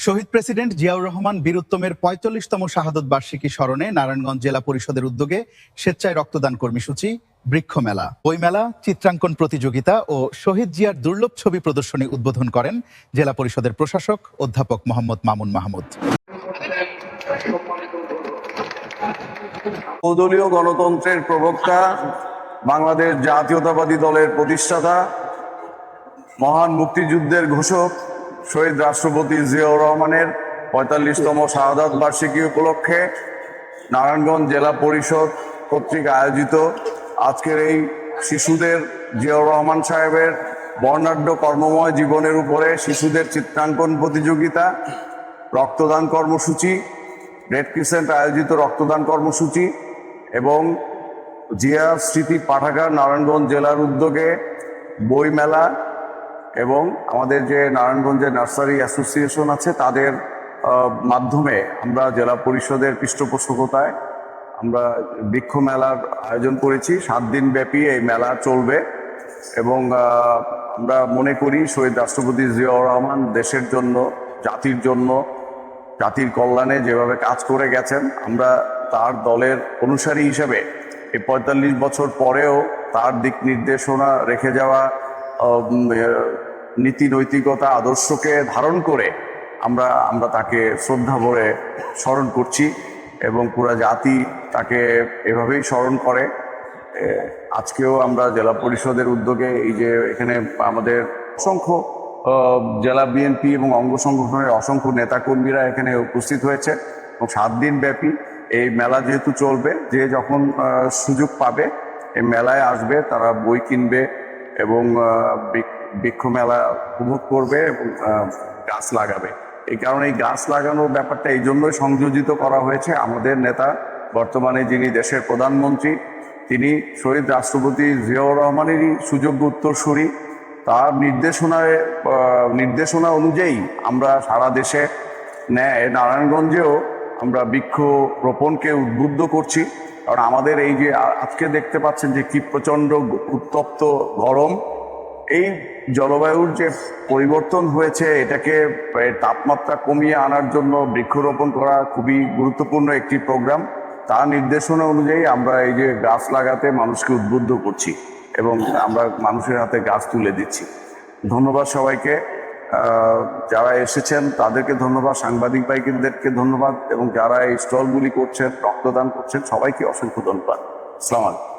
শহীদ president Ziaur Rahman বীরুত্তমের ৪৫তম শাহাদত বার্ষিকী স্মরণে নারায়ণগঞ্জ জেলা পরিষদের উদ্যোগে স্বেচ্ছায় রক্তদান কর্মসূচি বৃক্ষ মেলা, বইমেলা, চিত্রাঙ্কন প্রতিযোগিতা ও শহীদ জিয়ার দুর্লভ ছবি প্রদর্শনী উদ্বোধন করেন জেলা পরিষদের প্রশাসক অধ্যাপক মোহাম্মদ মামুন মাহমুদ। বহুদলীয় গণতন্ত্রের প্রবক্তা, বাংলাদেশ জাতীয়তাবাদী দলের প্রতিষ্ঠাতা, মহান মুক্তিযুদ্ধের ঘোষক শহীদ রাষ্ট্রপতি জিয়াউর রহমানের ৪৫তম শাহাদাত বার্ষিকী উপলক্ষে নারায়ণগঞ্জ জেলা পরিষদ কর্তৃক আয়োজিত আজকের এই শিশুদের জিয়াউর রহমান সাহেবের বর্ণাঢ্য কর্মময় জীবনের উপরে শিশুদের চিত্রাঙ্কন প্রতিযোগিতা, রক্তদান কর্মসূচি, রেড ক্রিসেন্ট আয়োজিত রক্তদান কর্মসূচি এবং জিয়া স্মৃতি পাঠাগার নারায়ণগঞ্জ জেলার উদ্যোগে বই মেলা এবং আমাদের যে নারায়ণগঞ্জের নার্সারি অ্যাসোসিয়েশন আছে তাদের মাধ্যমে আমরা জেলা পরিষদের পৃষ্ঠপোষকতায় আমরা বৃক্ষ মেলার আয়োজন করেছি। 7 দিন ব্যাপী এই মেলা চলবে এবং আমরা মনে করি শহীদ রাষ্ট্রপতি জিয়াউর রহমান দেশের জন্য, জাতির জন্য, জাতির কল্যাণে যেভাবে কাজ করে গেছেন, আমরা তার দলের অনুসারী হিসেবে এই ৪৫ বছর পরেও তার দিক নির্দেশনা রেখে যাওয়া নীতি নৈতিকতা আদর্শকে ধারণ করে আমরা তাকে শ্রদ্ধা ভরে স্মরণ করছি এবং পুরা জাতি তাকে এভাবেই স্মরণ করে। আজকেও আমরা জেলা পরিষদের উদ্যোগে এই যে এখানে আমাদের অসংখ্য জেলা বিএনপি এবং অঙ্গ সংগঠনের অসংখ্য নেতাকর্মীরা এখানে উপস্থিত হয়েছে এবং 7 দিন ব্যাপী এই মেলা যেহেতু চলবে, যে যখন সুযোগ পাবে এই মেলায় আসবে, তারা বই কিনবে এবং বৃক্ষ মেলা উপভোগ করবে এবং গাছ লাগাবে। এই কারণে এই গাছ লাগানোর ব্যাপারটা এই জন্যই সংযোজিত করা হয়েছে। আমাদের নেতা, বর্তমানে যিনি দেশের প্রধানমন্ত্রী, তিনি শহীদ রাষ্ট্রপতি জিয়াউর রহমানেরই সুযোগ্য উত্তরসূরি। তার নির্দেশনা অনুযায়ী আমরা সারা দেশে ন্যায় নারায়ণগঞ্জেও আমরা বৃক্ষ রোপণকে উদ্বুদ্ধ করছি। কারণ আমাদের এই যে আজকে দেখতে পাচ্ছেন যে কি প্রচণ্ড উত্তপ্ত গরম, এই জলবায়ুর যে পরিবর্তন হয়েছে, এটাকে তাপমাত্রা কমিয়ে আনার জন্য বৃক্ষরোপণ করা খুবই গুরুত্বপূর্ণ একটি প্রোগ্রাম। তার নির্দেশনা অনুযায়ী আমরা এই যে গাছ লাগাতে মানুষকে উদ্বুদ্ধ করছি এবং আমরা মানুষের হাতে গাছ তুলে দিচ্ছি। ধন্যবাদ সবাইকে, যারা এসেছেন তাদেরকে ধন্যবাদ, সাংবাদিক ভাইদেরকে ধন্যবাদ এবং যারা এই স্টলগুলি করছেন, রক্তদান করছেন, সবাইকে অসংখ্য ধন্যবাদ। আসসালামু আলাইকুম।